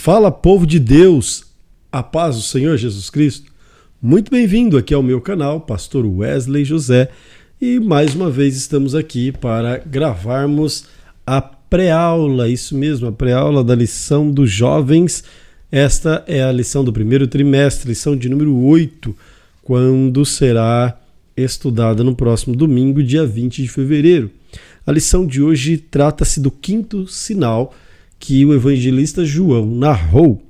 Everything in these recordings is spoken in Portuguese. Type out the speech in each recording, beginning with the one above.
Fala, povo de Deus, a paz do Senhor Jesus Cristo. Muito bem-vindo aqui ao meu canal, Pastor Wesley José, e mais uma vez estamos aqui para gravarmos a pré-aula, isso mesmo, a pré-aula da lição dos jovens. Esta é a lição do primeiro trimestre, lição de número 8, quando será estudada no próximo domingo, dia 20 de fevereiro. A lição de hoje trata-se do quinto sinal que o evangelista João narrou.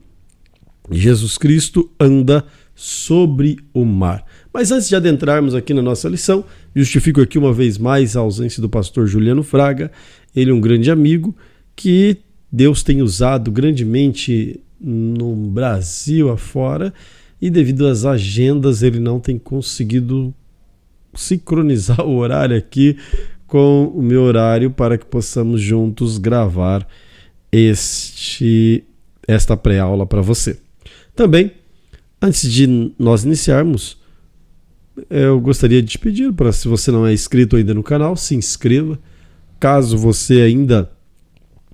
Jesus Cristo anda sobre o mar. Mas antes de adentrarmos aqui na nossa lição, justifico aqui uma vez mais a ausência do pastor Juliano Fraga. Ele é um grande amigo que Deus tem usado grandemente no Brasil afora e devido às agendas ele não tem conseguido sincronizar o horário aqui com o meu horário para que possamos juntos gravar esta pré-aula para você. Também, antes de nós iniciarmos, eu gostaria de te pedir para, se você não é inscrito ainda no canal, se inscreva. Caso você ainda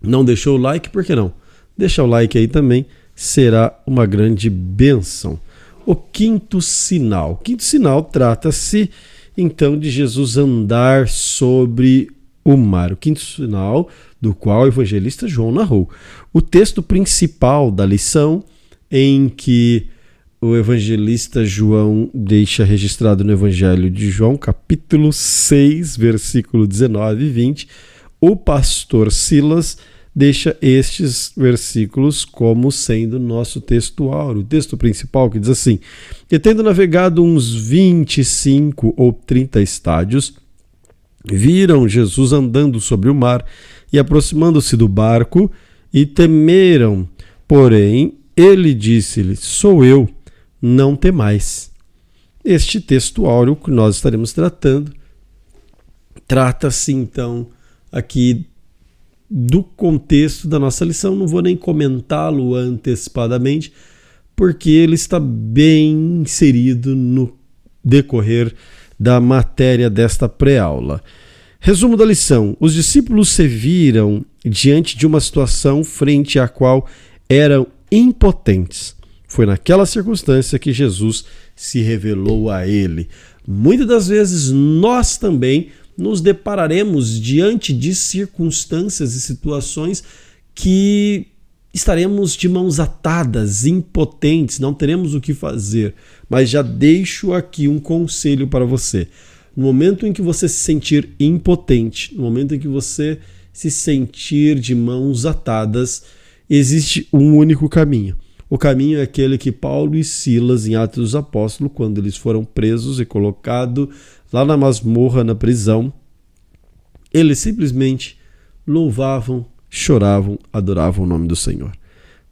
não deixou o like, por que não? Deixa o like aí também, será uma grande bênção. O quinto sinal. O quinto sinal trata-se então de Jesus andar sobre o mar. O quinto sinal do qual o evangelista João narrou. O texto principal da lição, em que o evangelista João deixa registrado no Evangelho de João, capítulo 6, versículo 19 e 20, o pastor Silas deixa estes versículos como sendo nosso texto áureo. O texto principal que diz assim: e tendo navegado uns 25 ou 30 estádios, viram Jesus andando sobre o mar e aproximando-se do barco e temeram. Porém, ele disse-lhe: sou eu, não temais. Este texto áureo que nós estaremos tratando trata-se então aqui do contexto da nossa lição. Não vou nem comentá-lo antecipadamente, porque ele está bem inserido no decorrer da matéria desta pré-aula. Resumo da lição: os discípulos se viram diante de uma situação frente à qual eram impotentes. Foi naquela circunstância que Jesus se revelou a ele. Muitas das vezes nós também nos depararemos diante de circunstâncias e situações que estaremos de mãos atadas, impotentes, não teremos o que fazer. Mas já deixo aqui um conselho para você. No momento em que você se sentir impotente, no momento em que você se sentir de mãos atadas, existe um único caminho. O caminho é aquele que Paulo e Silas, em Atos dos Apóstolos, quando eles foram presos e colocados lá na masmorra, na prisão, eles simplesmente louvavam, choravam, adoravam o nome do Senhor.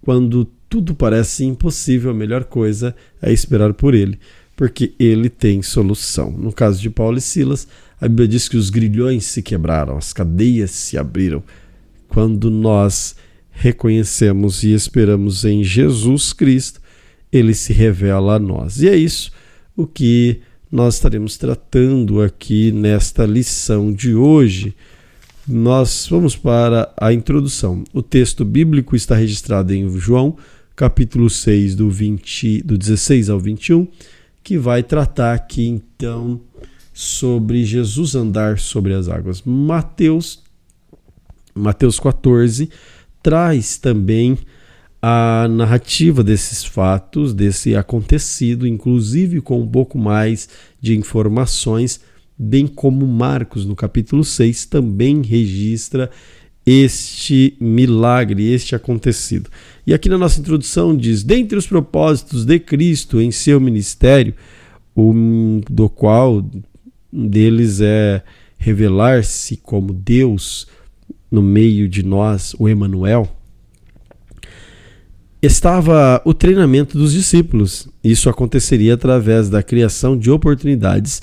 Quando tudo parece impossível, a melhor coisa é esperar por Ele, porque Ele tem solução. No caso de Paulo e Silas, a Bíblia diz que os grilhões se quebraram, as cadeias se abriram. Quando nós reconhecemos e esperamos em Jesus Cristo, Ele se revela a nós. E é isso o que nós estaremos tratando aqui nesta lição de hoje. Nós vamos para a introdução. O texto bíblico está registrado em João, capítulo 6, do 16 ao 21, que vai tratar aqui então sobre Jesus andar sobre as águas. Mateus 14 traz também a narrativa desses fatos, desse acontecido, inclusive com um pouco mais de informações, bem como Marcos, no capítulo 6, também registra este milagre, este acontecido. E aqui na nossa introdução diz: dentre os propósitos de Cristo em seu ministério, do qual deles é revelar-se como Deus no meio de nós, o Emanuel, estava o treinamento dos discípulos. Isso aconteceria através da criação de oportunidades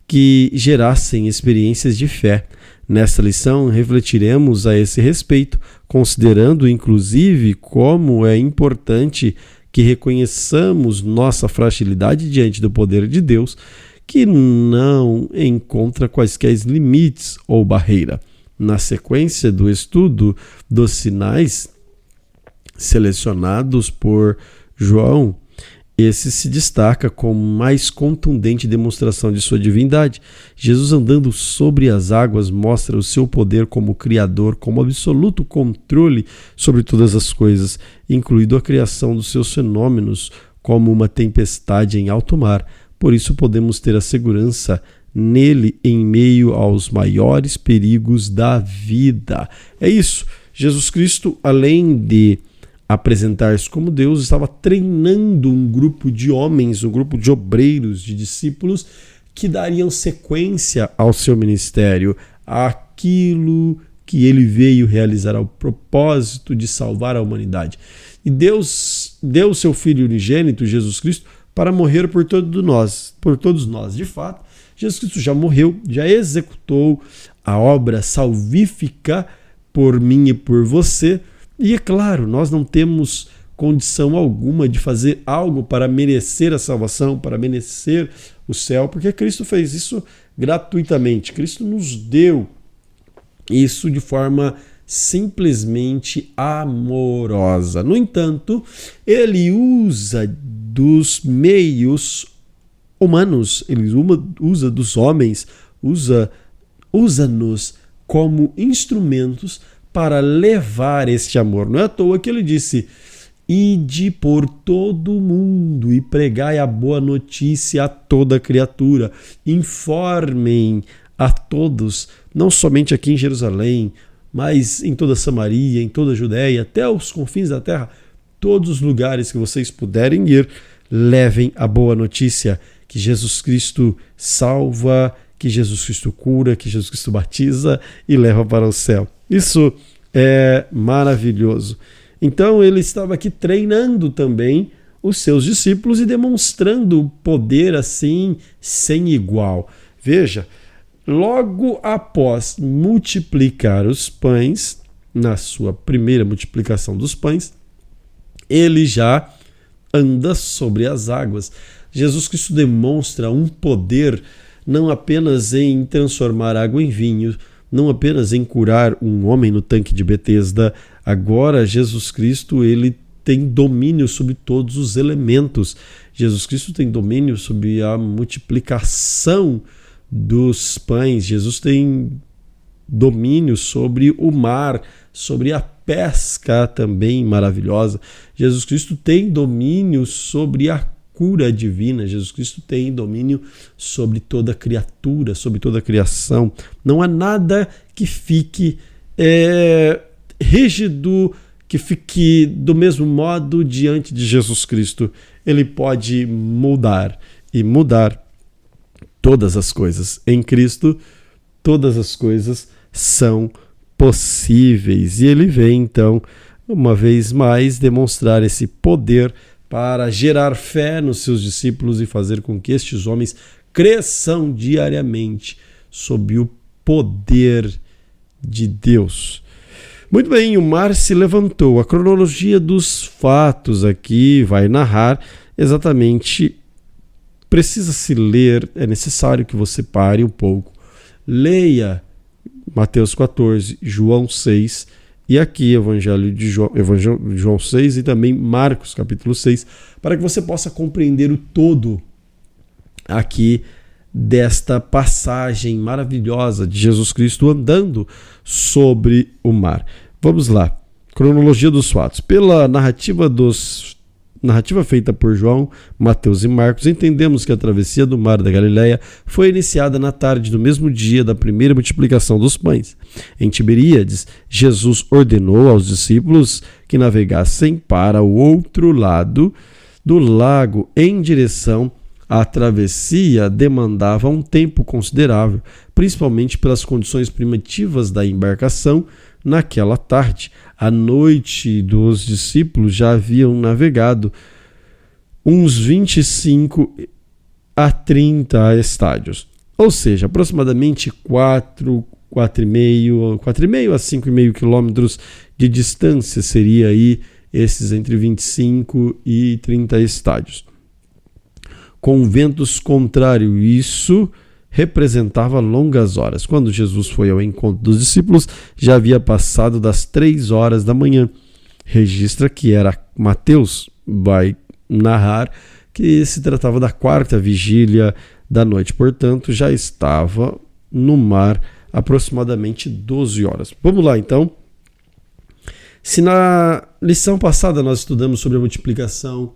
que gerassem experiências de fé. Nesta lição, refletiremos a esse respeito, considerando inclusive como é importante que reconheçamos nossa fragilidade diante do poder de Deus, que não encontra quaisquer limites ou barreira. Na sequência do estudo dos sinais, selecionados por João, esse se destaca como mais contundente demonstração de sua divindade. Jesus andando sobre as águas mostra o seu poder como Criador, como absoluto controle sobre todas as coisas, incluindo a criação dos seus fenômenos, como uma tempestade em alto mar. Por isso podemos ter a segurança nele em meio aos maiores perigos da vida. É isso. Jesus Cristo, além de apresentar-se como Deus, estava treinando um grupo de homens, um grupo de obreiros, de discípulos que dariam sequência ao seu ministério, àquilo que ele veio realizar, ao propósito de salvar a humanidade. E Deus deu o seu Filho unigênito, Jesus Cristo, para morrer por todos nós. De fato, Jesus Cristo já morreu, já executou a obra salvífica por mim e por você. E é claro, nós não temos condição alguma de fazer algo para merecer a salvação, para merecer o céu, porque Cristo fez isso gratuitamente. Cristo nos deu isso de forma simplesmente amorosa. No entanto, ele usa dos meios humanos, ele usa dos homens, usa-nos como instrumentos para levar este amor. Não é à toa que ele disse: ide por todo o mundo e pregai a boa notícia a toda criatura. Informem a todos, não somente aqui em Jerusalém, mas em toda Samaria, em toda a Judéia, até os confins da terra, todos os lugares que vocês puderem ir, levem a boa notícia que Jesus Cristo salva, que Jesus Cristo cura, que Jesus Cristo batiza e leva para o céu. Isso é maravilhoso. Então ele estava aqui treinando também os seus discípulos e demonstrando poder assim sem igual. Veja, logo após multiplicar os pães, na sua primeira multiplicação dos pães, ele já anda sobre as águas. Jesus Cristo demonstra um poder não apenas em transformar água em vinho, não apenas em curar um homem no tanque de Betesda. Agora Jesus Cristo ele tem domínio sobre todos os elementos. Jesus Cristo tem domínio sobre a multiplicação dos pães. Jesus tem domínio sobre o mar, sobre a pesca também maravilhosa. Jesus Cristo tem domínio sobre a cura divina. Jesus Cristo tem domínio sobre toda criatura, sobre toda a criação. Não há nada que fique rígido, que fique do mesmo modo diante de Jesus Cristo. Ele pode mudar e mudar todas as coisas. Em Cristo, todas as coisas são possíveis. E ele vem, então, uma vez mais, demonstrar esse poder para gerar fé nos seus discípulos e fazer com que estes homens cresçam diariamente sob o poder de Deus. Muito bem, o mar se levantou. A cronologia dos fatos aqui vai narrar exatamente, precisa se ler, é necessário que você pare um pouco, leia Mateus 14, João 6, e aqui Evangelho de João 6 e também Marcos capítulo 6, para que você possa compreender o todo aqui desta passagem maravilhosa de Jesus Cristo andando sobre o mar. Vamos lá, cronologia dos fatos. Pela narrativa feita por João, Mateus e Marcos, entendemos que a travessia do mar da Galileia foi iniciada na tarde do mesmo dia da primeira multiplicação dos pães. Em Tiberíades, Jesus ordenou aos discípulos que navegassem para o outro lado do lago em direção à travessia. Demandava um tempo considerável, principalmente pelas condições primitivas da embarcação naquela tarde. À noite, dos discípulos já haviam navegado uns 25 a 30 estádios, ou seja, aproximadamente 4,5 a 5,5 quilômetros de distância seria aí esses entre 25 e 30 estádios. Com ventos contrários, isso representava longas horas. Quando Jesus foi ao encontro dos discípulos, já havia passado das 3 horas da manhã. registra que era Mateus, vai narrar que se tratava da quarta vigília da noite, portanto já estava no mar aproximadamente 12 horas. Vamos lá então. Se na lição passada nós estudamos sobre a multiplicação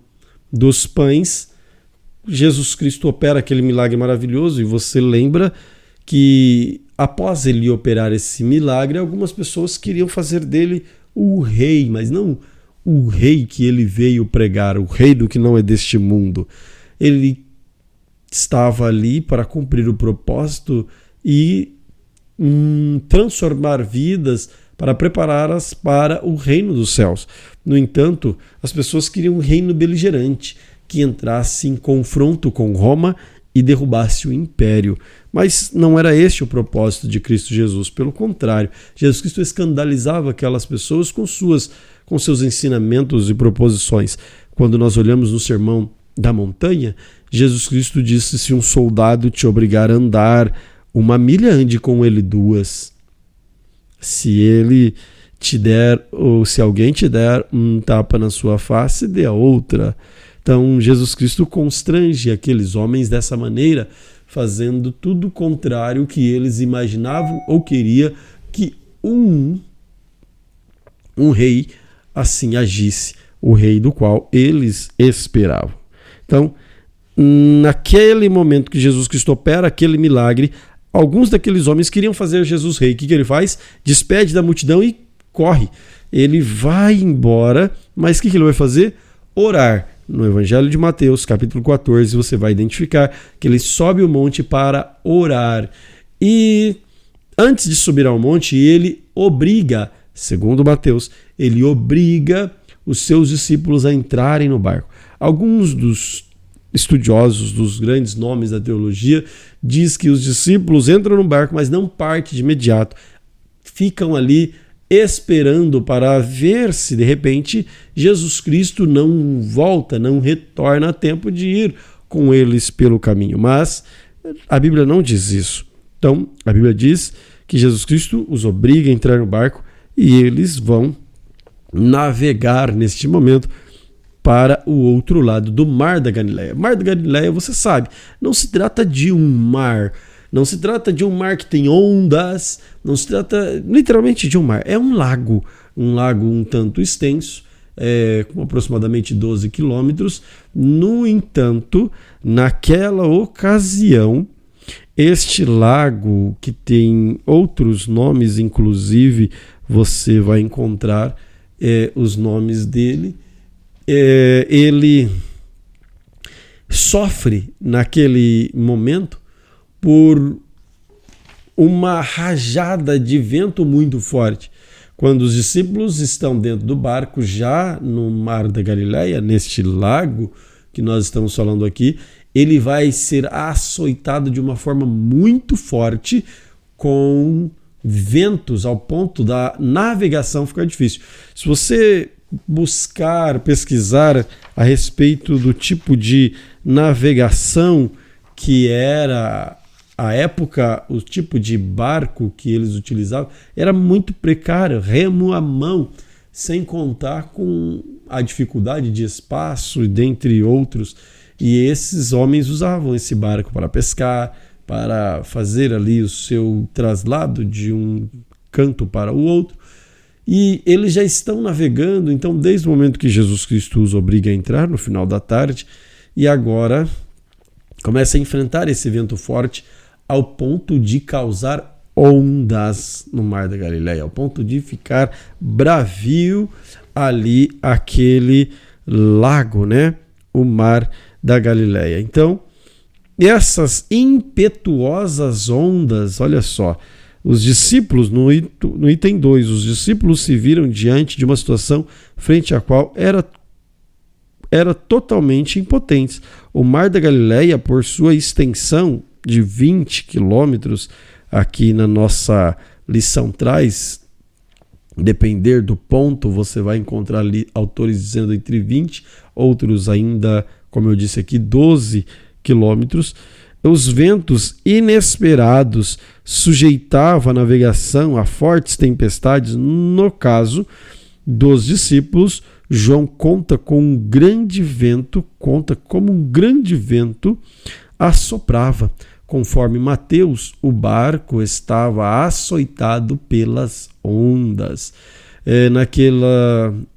dos pães, Jesus Cristo opera aquele milagre maravilhoso e você lembra que após ele operar esse milagre, algumas pessoas queriam fazer dele o rei, mas não o rei que ele veio pregar, o rei do que não é deste mundo. Ele estava ali para cumprir o propósito e transformar vidas, para prepará-las para o reino dos céus. No entanto, as pessoas queriam um reino beligerante, que entrasse em confronto com Roma e derrubasse o império. Mas não era este o propósito de Cristo Jesus. Pelo contrário, Jesus Cristo escandalizava aquelas pessoas com seus ensinamentos e proposições. Quando nós olhamos no Sermão da Montanha, Jesus Cristo disse: se um soldado te obrigar a andar 1 milha, ande com ele 2. Se ele te der, ou se alguém te der um tapa na sua face, dê a outra. Então Jesus Cristo constrange aqueles homens dessa maneira, fazendo tudo o contrário que eles imaginavam ou queria que um rei assim agisse, o rei do qual eles esperavam. Então, naquele momento que Jesus Cristo opera aquele milagre, alguns daqueles homens queriam fazer Jesus rei. O que ele faz? Despede da multidão e corre. Ele vai embora, mas o que ele vai fazer? Orar. No Evangelho de Mateus, capítulo 14, você vai identificar que ele sobe o monte para orar. E antes de subir ao monte, ele obriga, segundo Mateus, ele obriga os seus discípulos a entrarem no barco. Alguns dos estudiosos dos grandes nomes da teologia diz que os discípulos entram no barco, mas não partem de imediato. Ficam ali esperando para ver se de repente Jesus Cristo não volta, não retorna a tempo de ir com eles pelo caminho. Mas a Bíblia não diz isso. Então, a Bíblia diz que Jesus Cristo os obriga a entrar no barco e eles vão navegar neste momento para o outro lado do Mar da Galileia. Mar da Galileia, você sabe, não se trata de um mar, não se trata de um mar que tem ondas, não se trata literalmente de um mar, é um lago um tanto extenso, com aproximadamente 12 quilômetros. No entanto, naquela ocasião, este lago, que tem outros nomes, inclusive você vai encontrar os nomes dele, ele sofre naquele momento por uma rajada de vento muito forte. Quando os discípulos estão dentro do barco, já no Mar da Galileia, neste lago que nós estamos falando aqui, ele vai ser açoitado de uma forma muito forte, com ventos ao ponto da navegação ficar difícil. Se você pesquisar a respeito do tipo de navegação que era à época, o tipo de barco que eles utilizavam era muito precário, remo à mão, sem contar com a dificuldade de espaço e dentre outros. E esses homens usavam esse barco para pescar, para fazer ali o seu traslado de um canto para o outro. E eles já estão navegando, então desde o momento que Jesus Cristo os obriga a entrar, no final da tarde, e agora começa a enfrentar esse vento forte ao ponto de causar ondas no Mar da Galileia, ao ponto de ficar bravio ali aquele lago, né? O Mar da Galileia. Então, essas impetuosas ondas, olha só, os discípulos, no item 2, os discípulos se viram diante de uma situação frente à qual era totalmente impotentes. O Mar da Galileia, por sua extensão de 20 quilômetros, aqui na nossa lição traz, depender do ponto, você vai encontrar ali autores dizendo entre 20, outros ainda, como eu disse aqui, 12 quilômetros. Os ventos inesperados sujeitavam a navegação a fortes tempestades. No caso, dos discípulos, João conta como um grande vento assoprava. Conforme Mateus, o barco estava açoitado pelas ondas.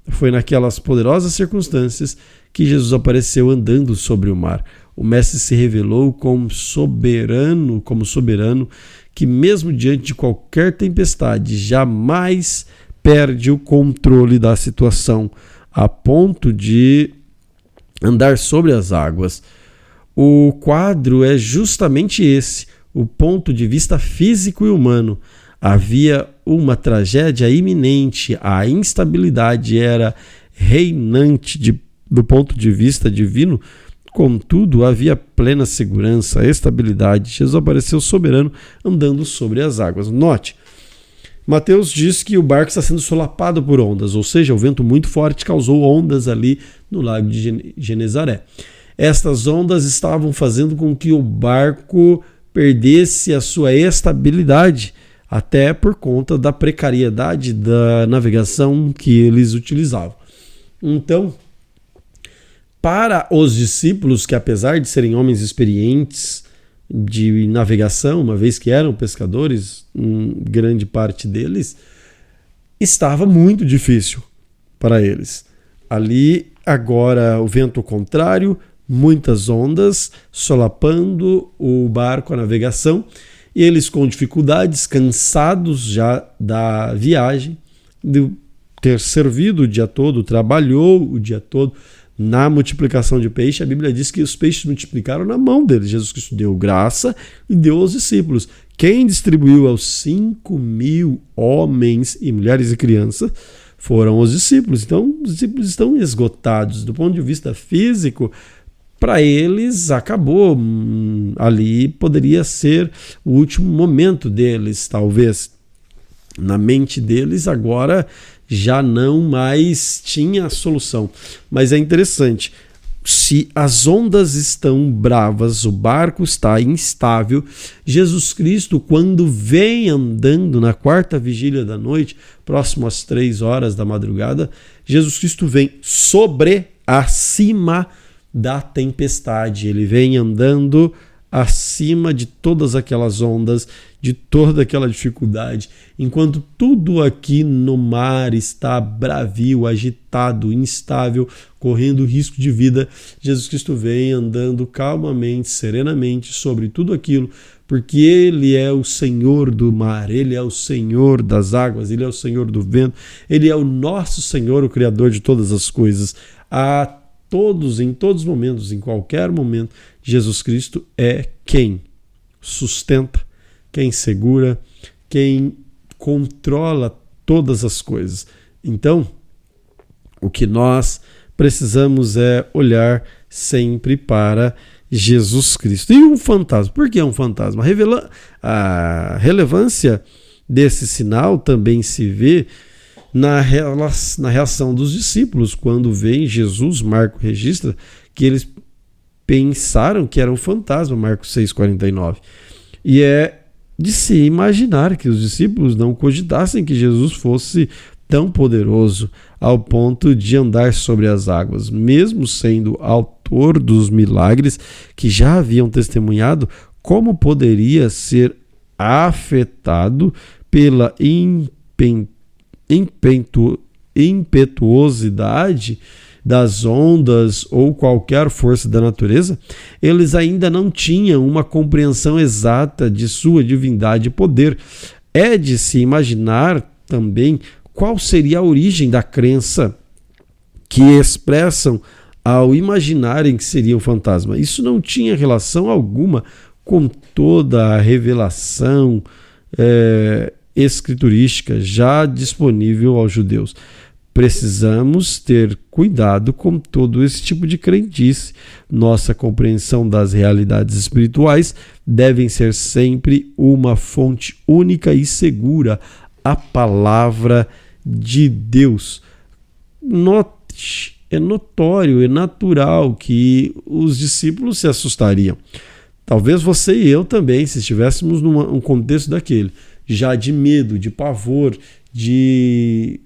Foi naquelas poderosas circunstâncias que Jesus apareceu andando sobre o mar. O Mestre se revelou como soberano, que mesmo diante de qualquer tempestade, jamais perde o controle da situação, a ponto de andar sobre as águas. O quadro é justamente esse, o ponto de vista físico e humano. Havia uma tragédia iminente, a instabilidade era reinante do ponto de vista divino, contudo havia plena segurança, estabilidade. Jesus apareceu soberano andando sobre as águas. Note, Mateus diz que o barco está sendo solapado por ondas, ou seja, o vento muito forte causou ondas ali no lago de Genezaré. Estas ondas estavam fazendo com que o barco perdesse a sua estabilidade, até por conta da precariedade da navegação que eles utilizavam. Então, para os discípulos, que apesar de serem homens experientes de navegação, uma vez que eram pescadores, grande parte deles, estava muito difícil para eles. Ali, agora, o vento contrário, muitas ondas solapando o barco, a navegação, e eles com dificuldades, cansados já da viagem, de ter servido o dia todo, trabalhou o dia todo na multiplicação de peixe. A Bíblia diz que os peixes multiplicaram na mão deles. Jesus Cristo deu graça e deu aos discípulos. Quem distribuiu aos 5.000 homens e mulheres e crianças foram os discípulos. Então, os discípulos estão esgotados. Do ponto de vista físico, para eles acabou. Ali poderia ser o último momento deles, talvez. Na mente deles, agora já não mais tinha a solução. Mas é interessante, se as ondas estão bravas, o barco está instável, Jesus Cristo, quando vem andando na quarta vigília da noite, próximo às 3 horas da madrugada, Jesus Cristo vem acima da tempestade. Ele vem andando acima de todas aquelas ondas, de toda aquela dificuldade, enquanto tudo aqui no mar está bravio, agitado, instável, correndo risco de vida, Jesus Cristo vem andando calmamente, serenamente sobre tudo aquilo, porque Ele é o Senhor do mar, Ele é o Senhor das águas, Ele é o Senhor do vento, Ele é o nosso Senhor, o Criador de todas as coisas. Em todos os momentos, em qualquer momento, Jesus Cristo é quem sustenta, quem segura, quem controla todas as coisas. Então, o que nós precisamos é olhar sempre para Jesus Cristo. E um fantasma. Por que é um fantasma? A relevância desse sinal também se vê na reação dos discípulos, quando vem Jesus. Marcos registra que eles pensaram que era um fantasma, Marcos 6,49. E é de se imaginar que os discípulos não cogitassem que Jesus fosse tão poderoso ao ponto de andar sobre as águas, mesmo sendo autor dos milagres que já haviam testemunhado. Como poderia ser afetado pela impetuosidade das ondas ou qualquer força da natureza? Eles ainda não tinham uma compreensão exata de sua divindade e poder. É de se imaginar também qual seria a origem da crença que expressam ao imaginarem que seria um fantasma. Isso não tinha relação alguma com toda a revelação escriturística já disponível aos judeus. Precisamos ter cuidado com todo esse tipo de crendice. Nossa compreensão das realidades espirituais devem ser sempre uma fonte única e segura, a palavra de Deus. É notório, é natural que os discípulos se assustariam. Talvez você e eu também, se estivéssemos num contexto daquele, já de medo, de pavor, de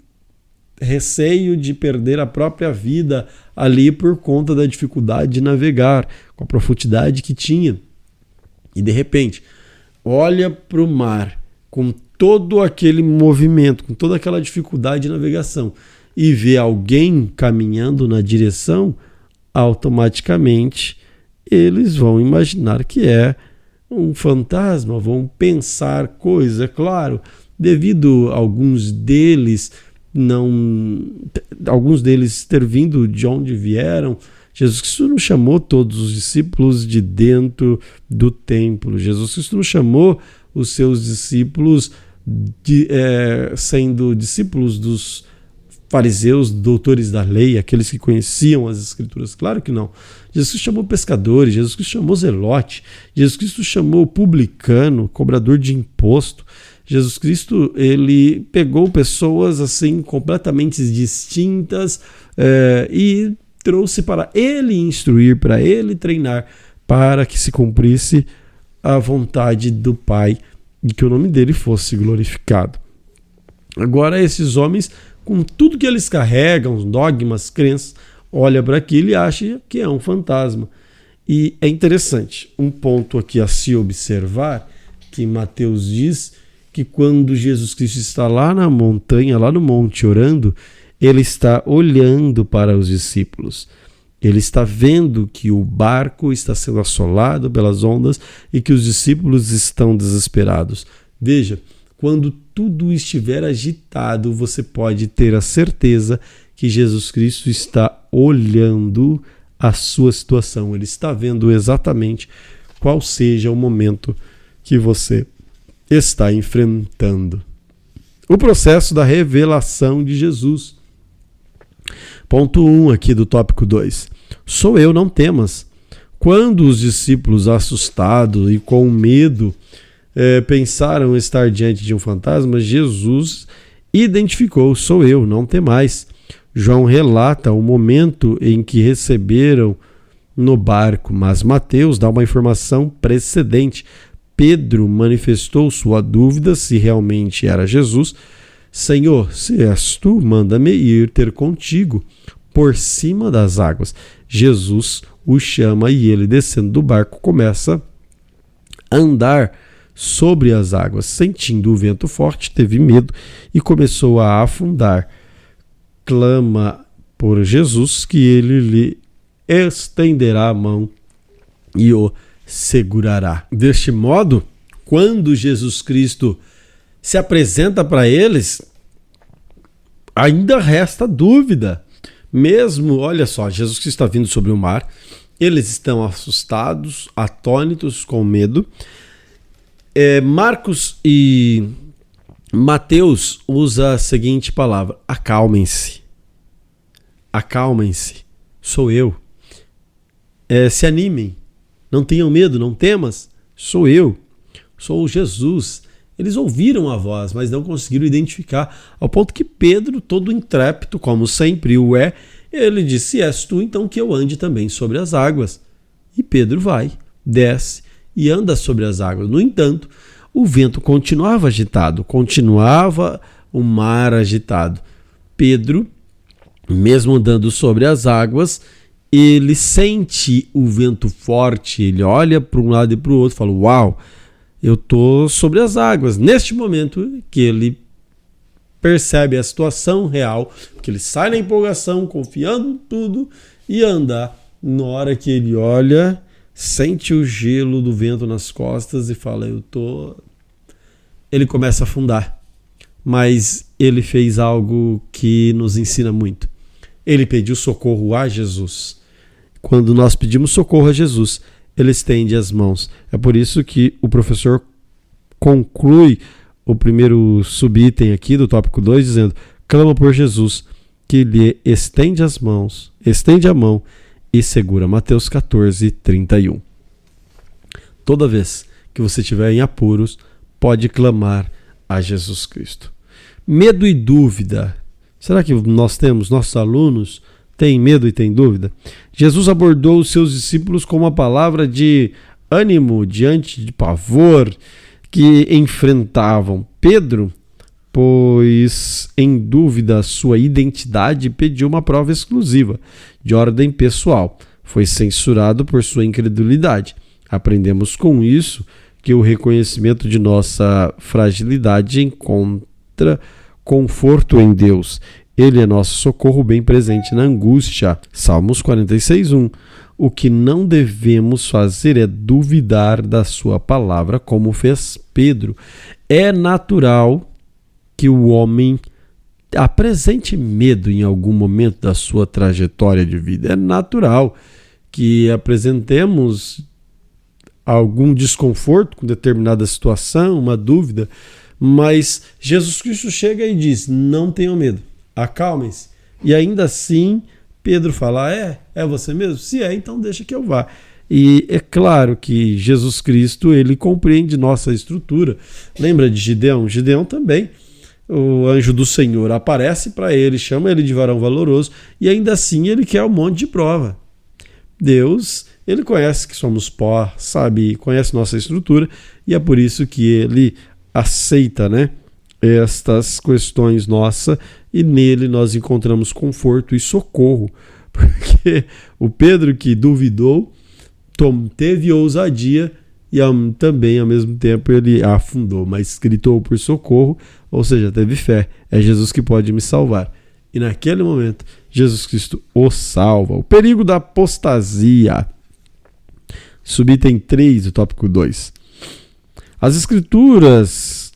receio de perder a própria vida ali por conta da dificuldade de navegar, com a profundidade que tinha. E de repente, olha para o mar com todo aquele movimento, com toda aquela dificuldade de navegação e vê alguém caminhando na direção, automaticamente eles vão imaginar que é um fantasma, vão pensar coisas, é claro, devido a alguns deles ter vindo de onde vieram. Jesus Cristo não chamou todos os discípulos de dentro do templo. Jesus Cristo não chamou os seus discípulos sendo discípulos dos fariseus, doutores da lei, aqueles que conheciam as Escrituras. Claro que não. Jesus Cristo chamou pescadores, Jesus Cristo chamou zelote, Jesus Cristo chamou publicano, cobrador de imposto. Jesus Cristo, ele pegou pessoas assim completamente distintas e trouxe para ele instruir, para ele treinar, para que se cumprisse a vontade do Pai e que o nome dele fosse glorificado. Agora esses homens, com tudo que eles carregam, os dogmas, crenças, olha para aquilo e acha que é um fantasma. E é interessante, um ponto aqui a se observar, que Mateus diz que quando Jesus Cristo está lá na montanha, lá no monte orando, ele está olhando para os discípulos. Ele está vendo que o barco está sendo assolado pelas ondas e que os discípulos estão desesperados. Veja, quando tudo estiver agitado, você pode ter a certeza que Jesus Cristo está olhando a sua situação. Ele está vendo exatamente qual seja o momento que você está enfrentando. O processo da revelação de Jesus. Ponto 1 aqui do tópico 2. Sou eu, não temas. Quando os discípulos, assustados e com medo, pensaram estar diante de um fantasma, Jesus identificou: sou eu, não temais. João relata o momento em que receberam no barco, mas Mateus dá uma informação precedente. Pedro manifestou sua dúvida se realmente era Jesus. Senhor, se és tu, manda-me ir ter contigo por cima das águas. Jesus o chama e ele, descendo do barco, começa a andar sobre as águas. Sentindo o vento forte, teve medo e começou a afundar. Clama por Jesus que ele lhe estenderá a mão e o segurará. Deste modo, quando Jesus Cristo se apresenta para eles, ainda resta dúvida. Mesmo, olha só, Jesus Cristo está vindo sobre o mar, eles estão assustados, atônitos, com medo. Marcos e Mateus usa a seguinte palavra: acalmem-se. Acalmem-se, sou eu. Se animem, não tenham medo, não temas, sou eu, sou Jesus. Eles ouviram a voz, mas não conseguiram identificar, ao ponto que Pedro, todo intrépido, como sempre o é, ele disse: se és tu, então que eu ande também sobre as águas. E Pedro vai, desce e anda sobre as águas. No entanto, o vento continuava agitado, continuava o mar agitado. Pedro, mesmo andando sobre as águas, ele sente o vento forte, ele olha para um lado e para o outro e fala: uau, eu estou sobre as águas. Neste momento que ele percebe a situação real, que ele sai na empolgação, confiando em tudo e anda. Na hora que ele olha, sente o gelo do vento nas costas e fala: Ele começa a afundar. Mas ele fez algo que nos ensina muito. Ele pediu socorro a Jesus. Quando nós pedimos socorro a Jesus, ele estende as mãos. É por isso que o professor conclui o primeiro subitem aqui do tópico 2 dizendo: clama por Jesus, que lhe estende as mãos, estende a mão e segura. Mateus 14, 31. Toda vez que você estiver em apuros, pode clamar a Jesus Cristo. Medo e dúvida. Será que nós temos, nossos alunos têm medo e têm dúvida? Jesus abordou os seus discípulos com uma palavra de ânimo diante de pavor que enfrentavam. Pedro pois em dúvida sua identidade, pediu uma prova exclusiva, de ordem pessoal. Foi censurado por sua incredulidade. Aprendemos com isso que o reconhecimento de nossa fragilidade encontra conforto em Deus. Ele é nosso socorro bem presente na angústia. Salmos 46:1. O que não devemos fazer é duvidar da sua palavra, como fez Pedro. É natural que o homem apresente medo em algum momento da sua trajetória de vida. É natural que apresentemos algum desconforto com determinada situação, uma dúvida, mas Jesus Cristo chega e diz: não tenham medo, acalmem-se. E ainda assim, Pedro fala: é você mesmo? Se é, então deixa que eu vá. E é claro que Jesus Cristo, ele compreende nossa estrutura. Lembra de Gideão? Gideão também. O anjo do Senhor aparece para ele, chama ele de varão valoroso, e ainda assim ele quer um monte de prova. Deus, ele conhece que somos pó, sabe, conhece nossa estrutura, e é por isso que ele aceita, estas questões nossas, e nele nós encontramos conforto e socorro, porque o Pedro que duvidou, teve ousadia, e também ao mesmo tempo ele afundou, mas gritou por socorro, ou seja, teve fé. É Jesus que pode me salvar. E naquele momento, Jesus Cristo o salva. O perigo da apostasia. Subitem 3 do tópico 2. As escrituras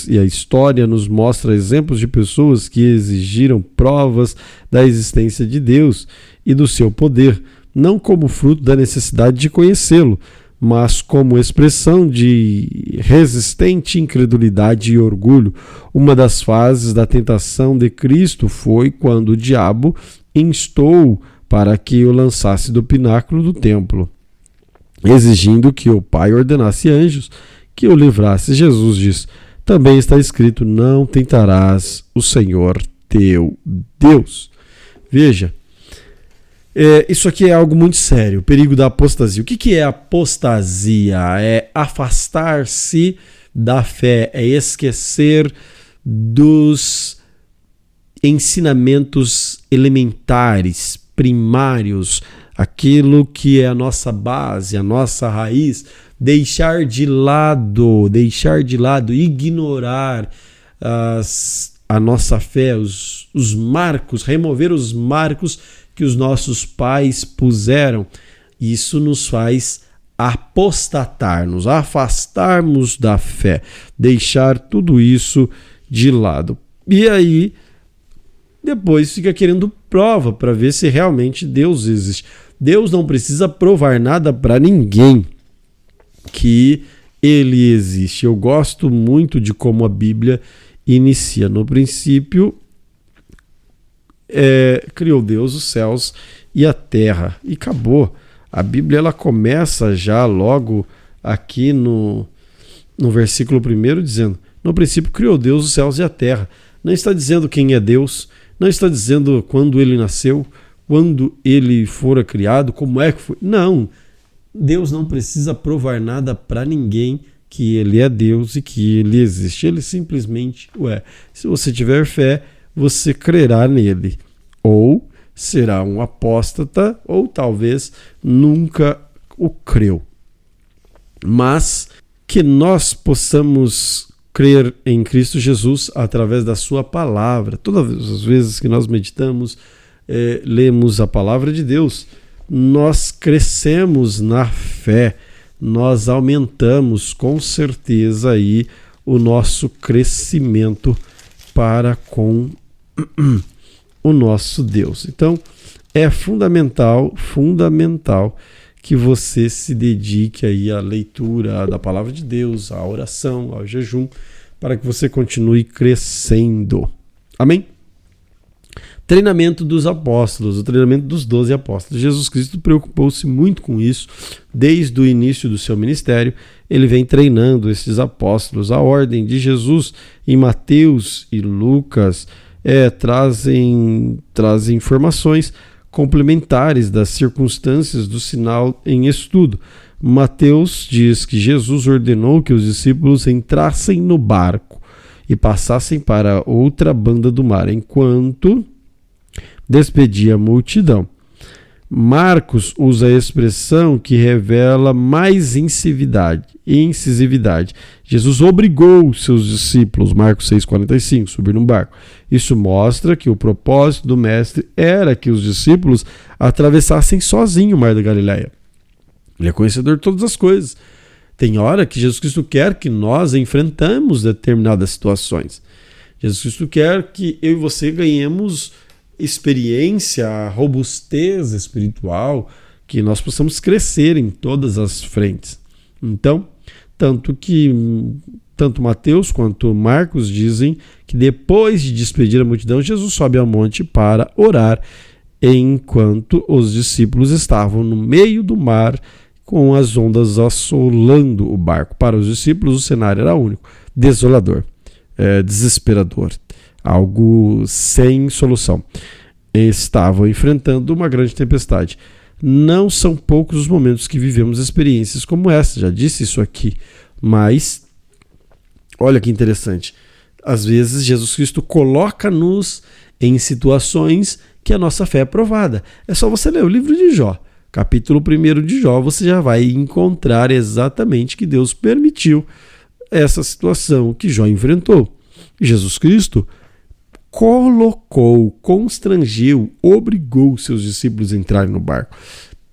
e a história nos mostram exemplos de pessoas que exigiram provas da existência de Deus e do seu poder, não como fruto da necessidade de conhecê-lo, mas como expressão de resistente incredulidade e orgulho. Uma das fases da tentação de Cristo foi quando o diabo instou para que o lançasse do pináculo do templo, exigindo que o Pai ordenasse anjos que o livrasse. Jesus diz: também está escrito, não tentarás o Senhor teu Deus. Veja, isso aqui é algo muito sério, o perigo da apostasia. O que é apostasia? É afastar-se da fé, é esquecer dos ensinamentos elementares, primários, aquilo que é a nossa base, a nossa raiz, deixar de lado, ignorar a nossa fé, os marcos, remover os marcos que os nossos pais puseram. Isso nos faz apostatar, nos afastarmos da fé, deixar tudo isso de lado. E aí, depois fica querendo prova para ver se realmente Deus existe. Deus não precisa provar nada para ninguém que ele existe. Eu gosto muito de como a Bíblia inicia. No princípio, criou Deus os céus e a terra, e acabou. A Bíblia ela começa já logo aqui no versículo 1 dizendo: no princípio criou Deus os céus e a terra. Não está dizendo quem é Deus, não está dizendo quando ele nasceu, quando ele fora criado, como é que foi. Não, Deus não precisa provar nada para ninguém que ele é Deus e que ele existe. Ele simplesmente o é. Se você tiver fé, você crerá nele, ou será um apóstata, ou talvez nunca o creu. Mas que nós possamos crer em Cristo Jesus através da sua palavra. Todas as vezes que nós meditamos, lemos a palavra de Deus, nós crescemos na fé, nós aumentamos com certeza aí o nosso crescimento para com o nosso Deus. Então é fundamental que você se dedique aí à leitura da palavra de Deus, à oração, ao jejum, para que você continue crescendo. Amém? Treinamento dos apóstolos, o treinamento dos 12 apóstolos. Jesus Cristo preocupou-se muito com isso desde o início do seu ministério. Ele vem treinando esses apóstolos. A ordem de Jesus em Mateus e Lucas trazem informações complementares das circunstâncias do sinal em estudo. Mateus diz que Jesus ordenou que os discípulos entrassem no barco e passassem para outra banda do mar, enquanto despedia a multidão. Marcos usa a expressão que revela mais incisividade. Jesus obrigou seus discípulos, Marcos 6,45, a subir num barco. Isso mostra que o propósito do mestre era que os discípulos atravessassem sozinhos o mar da Galileia. Ele é conhecedor de todas as coisas. Tem hora que Jesus Cristo quer que nós enfrentamos determinadas situações. Jesus Cristo quer que eu e você ganhemos experiência, robustez espiritual, que nós possamos crescer em todas as frentes. Então, tanto Mateus quanto Marcos dizem que depois de despedir a multidão, Jesus sobe ao monte para orar, enquanto os discípulos estavam no meio do mar com as ondas assolando o barco. Para os discípulos o cenário era único, desolador, desesperador, algo sem solução. Estavam enfrentando uma grande tempestade. Não são poucos os momentos que vivemos experiências como essa, já disse isso aqui, mas olha que interessante. Às vezes Jesus Cristo coloca-nos em situações que a nossa fé é provada. É só você ler o livro de Jó. Capítulo 1 de Jó, você já vai encontrar exatamente que Deus permitiu essa situação que Jó enfrentou. Jesus Cristo colocou, constrangeu, obrigou seus discípulos a entrarem no barco.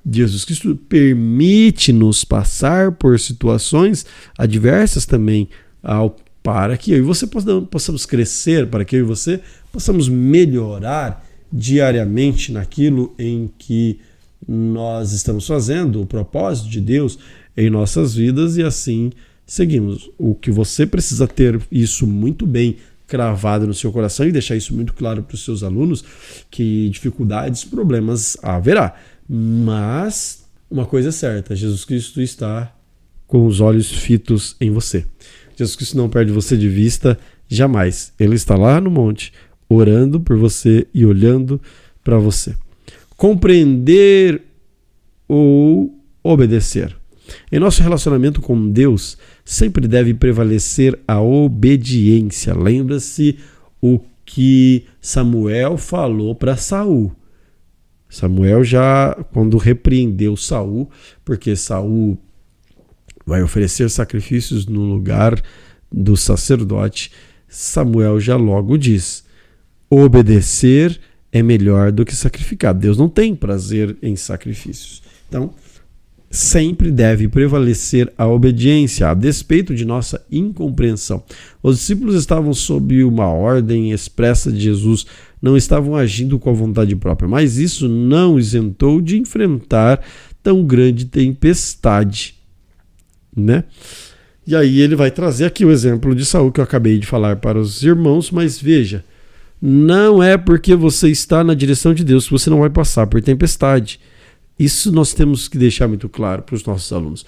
Jesus Cristo permite-nos passar por situações adversas também, para que eu e você possamos crescer, para que eu e você possamos melhorar diariamente naquilo em que nós estamos fazendo, o propósito de Deus em nossas vidas, e assim seguimos. O que você precisa ter isso muito bem cravado no seu coração e deixar isso muito claro para os seus alunos, que dificuldades, problemas haverá. Mas uma coisa é certa, Jesus Cristo está com os olhos fitos em você. Jesus Cristo não perde você de vista jamais. Ele está lá no monte, orando por você e olhando para você. Compreender ou obedecer. Em nosso relacionamento com Deus, sempre deve prevalecer a obediência. Lembra-se o que Samuel falou para Saul. Samuel já, quando repreendeu Saul, porque Saul vai oferecer sacrifícios no lugar do sacerdote, Samuel já logo diz: obedecer é melhor do que sacrificar. Deus não tem prazer em sacrifícios. Então, sempre deve prevalecer a obediência, a despeito de nossa incompreensão. Os discípulos estavam sob uma ordem expressa de Jesus, não estavam agindo com a vontade própria, mas isso não isentou de enfrentar tão grande tempestade, né? E aí ele vai trazer aqui o exemplo de Saul que eu acabei de falar para os irmãos, mas veja, não é porque você está na direção de Deus que você não vai passar por tempestade. Isso nós temos que deixar muito claro para os nossos alunos.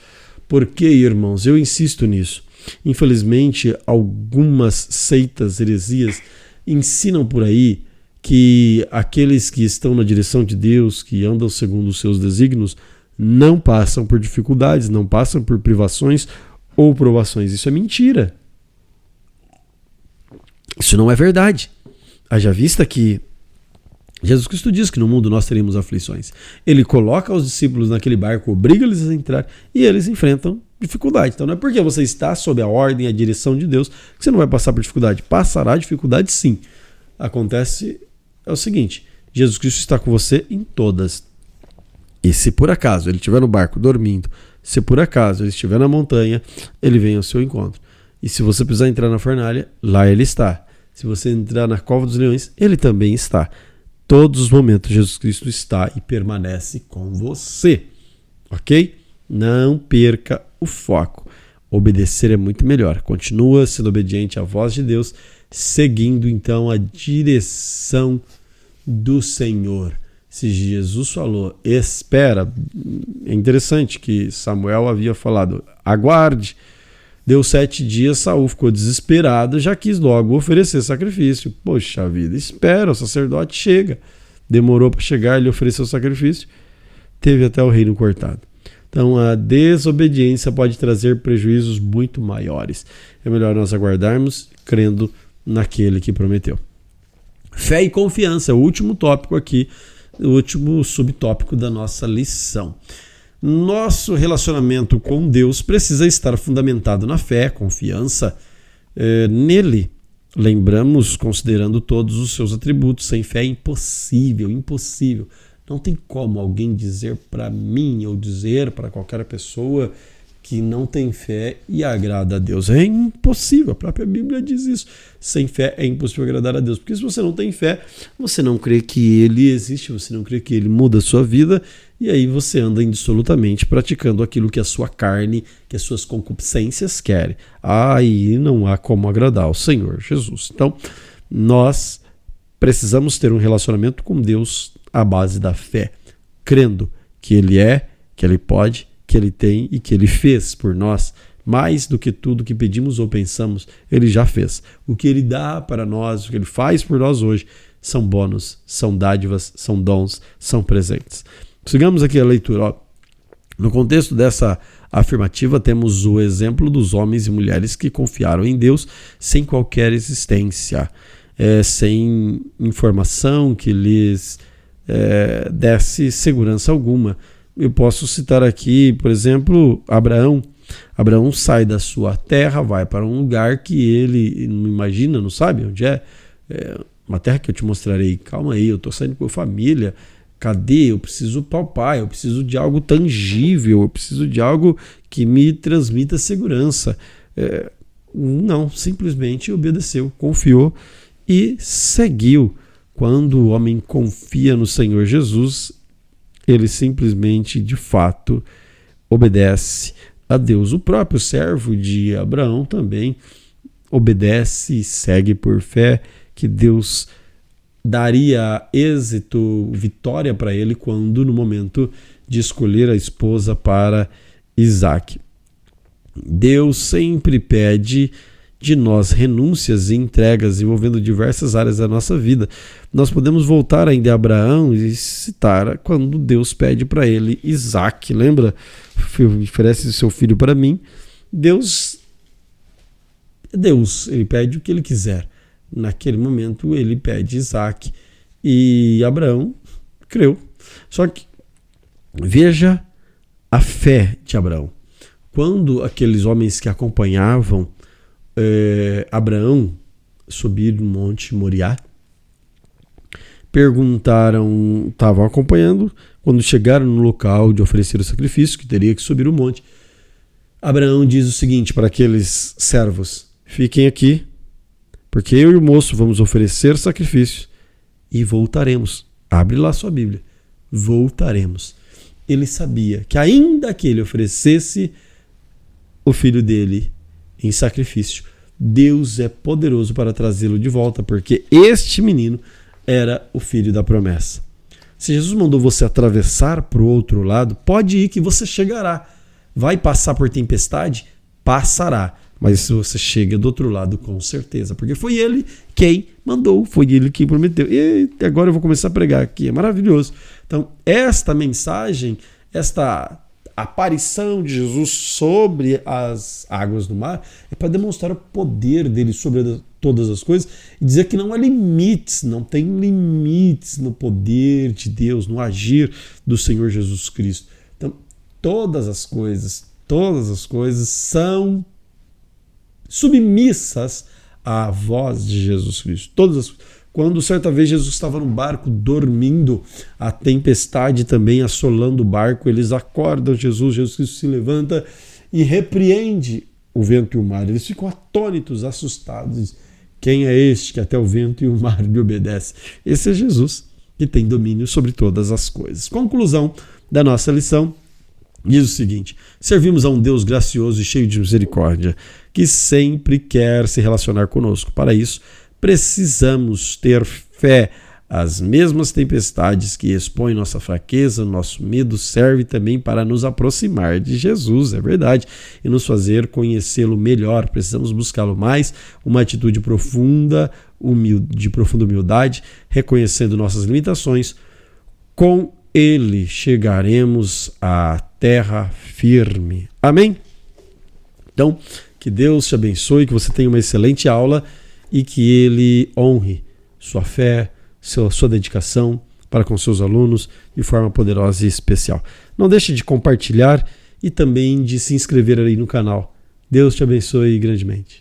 Porque, irmãos, eu insisto nisso. Infelizmente, algumas seitas, heresias, ensinam por aí que aqueles que estão na direção de Deus, que andam segundo os seus desígnios, não passam por dificuldades, não passam por privações ou provações. Isso é mentira. Isso não é verdade. Haja vista que Jesus Cristo diz que no mundo nós teremos aflições. Ele coloca os discípulos naquele barco, obriga eles a entrar e eles enfrentam dificuldade. Então não é porque você está sob a ordem e a direção de Deus que você não vai passar por dificuldade. Passará dificuldade sim. Acontece é o seguinte: Jesus Cristo está com você em todas. E se por acaso ele estiver no barco dormindo, se por acaso ele estiver na montanha, ele vem ao seu encontro. E se você precisar entrar na fornalha, lá ele está. Se você entrar na cova dos leões, ele também está. Todos os momentos Jesus Cristo está e permanece com você, ok? Não perca o foco. Obedecer é muito melhor. Continua sendo obediente à voz de Deus, seguindo então a direção do Senhor. Se Jesus falou, espera, é interessante que Samuel havia falado, aguarde. Deu 7 dias, Saul ficou desesperado, já quis logo oferecer sacrifício. Poxa vida, espera, o sacerdote chega. Demorou para chegar, ele ofereceu o sacrifício, teve até o reino cortado. Então a desobediência pode trazer prejuízos muito maiores. É melhor nós aguardarmos crendo naquele que prometeu. Fé e confiança é o último tópico aqui, o último subtópico da nossa lição. Nosso relacionamento com Deus precisa estar fundamentado na fé, confiança nele. Lembramos, considerando todos os seus atributos, sem fé é impossível. Não tem como alguém dizer para mim ou dizer para qualquer pessoa que não tem fé e agrada a Deus. É impossível, a própria Bíblia diz isso. Sem fé é impossível agradar a Deus, porque se você não tem fé, você não crê que Ele existe, você não crê que Ele muda a sua vida, e aí você anda indissolutamente praticando aquilo que a sua carne, que as suas concupiscências querem. Aí não há como agradar ao Senhor Jesus. Então, nós precisamos ter um relacionamento com Deus à base da fé, crendo que Ele é, que Ele pode, que Ele tem e que Ele fez por nós. Mais do que tudo que pedimos ou pensamos, Ele já fez. O que Ele dá para nós, o que Ele faz por nós hoje, são bônus, são dádivas, são dons, são presentes. Sigamos aqui a leitura. No contexto dessa afirmativa, temos o exemplo dos homens e mulheres que confiaram em Deus sem qualquer existência, sem informação que lhes desse segurança alguma. Eu posso citar aqui, por exemplo, Abraão. Abraão sai da sua terra, vai para um lugar que ele não imagina, não sabe onde é. Uma terra que eu te mostrarei. Calma aí, eu estou saindo com a família. Cadê? Eu preciso palpar, eu preciso de algo tangível, eu preciso de algo que me transmita segurança. Não, simplesmente obedeceu, confiou e seguiu. Quando o homem confia no Senhor Jesus, ele simplesmente, de fato, obedece a Deus. O próprio servo de Abraão também obedece e segue por fé que Deus daria êxito, vitória para ele quando no momento de escolher a esposa para Isaac. Deus sempre pede de nós renúncias e entregas envolvendo diversas áreas da nossa vida. Nós podemos voltar ainda a Abraão e citar quando Deus pede para ele Isaac. Lembra? Oferece seu filho para mim. Deus, ele pede o que ele quiser. Naquele momento ele pede Isaac e Abraão creu. Só que veja a fé de Abraão. Quando aqueles homens que acompanhavam Abraão subir no monte Moriá, estavam acompanhando, quando chegaram no local de oferecer o sacrifício, que teria que subir o monte, Abraão diz o seguinte para aqueles servos: fiquem aqui, porque eu e o moço vamos oferecer sacrifício e voltaremos. Abre lá sua Bíblia. Voltaremos. Ele sabia que ainda que ele oferecesse o filho dele em sacrifício, Deus é poderoso para trazê-lo de volta, porque este menino era o filho da promessa. Se Jesus mandou você atravessar para o outro lado, pode ir que você chegará. Vai passar por tempestade? Passará. Mas se você chega do outro lado, com certeza, porque foi ele quem mandou, foi ele quem prometeu. E agora eu vou começar a pregar aqui, é maravilhoso. Então, esta mensagem, esta aparição de Jesus sobre as águas do mar é para demonstrar o poder dele sobre todas as coisas e dizer que não há limites, não tem limites no poder de Deus, no agir do Senhor Jesus Cristo. Então, todas as coisas são submissas à voz de Jesus Cristo. Quando certa vez Jesus estava no barco dormindo, a tempestade também assolando o barco, eles acordam Jesus Cristo se levanta e repreende o vento e o mar. Eles ficam atônitos, assustados. Quem é este que até o vento e o mar lhe obedece? Esse é Jesus, que tem domínio sobre todas as coisas. Conclusão da nossa lição diz o seguinte: servimos a um Deus gracioso e cheio de misericórdia, que sempre quer se relacionar conosco. Para isso, precisamos ter fé. As mesmas tempestades que expõem nossa fraqueza, nosso medo, serve também para nos aproximar de Jesus, é verdade, e nos fazer conhecê-lo melhor. Precisamos buscá-lo mais, uma atitude profunda, de profunda humildade, reconhecendo nossas limitações. Com ele chegaremos à terra firme. Amém? Então, Que Deus te abençoe, que você tenha uma excelente aula e que Ele honre sua fé, sua dedicação para com seus alunos de forma poderosa e especial. Não deixe de compartilhar e também de se inscrever aí no canal. Deus te abençoe grandemente.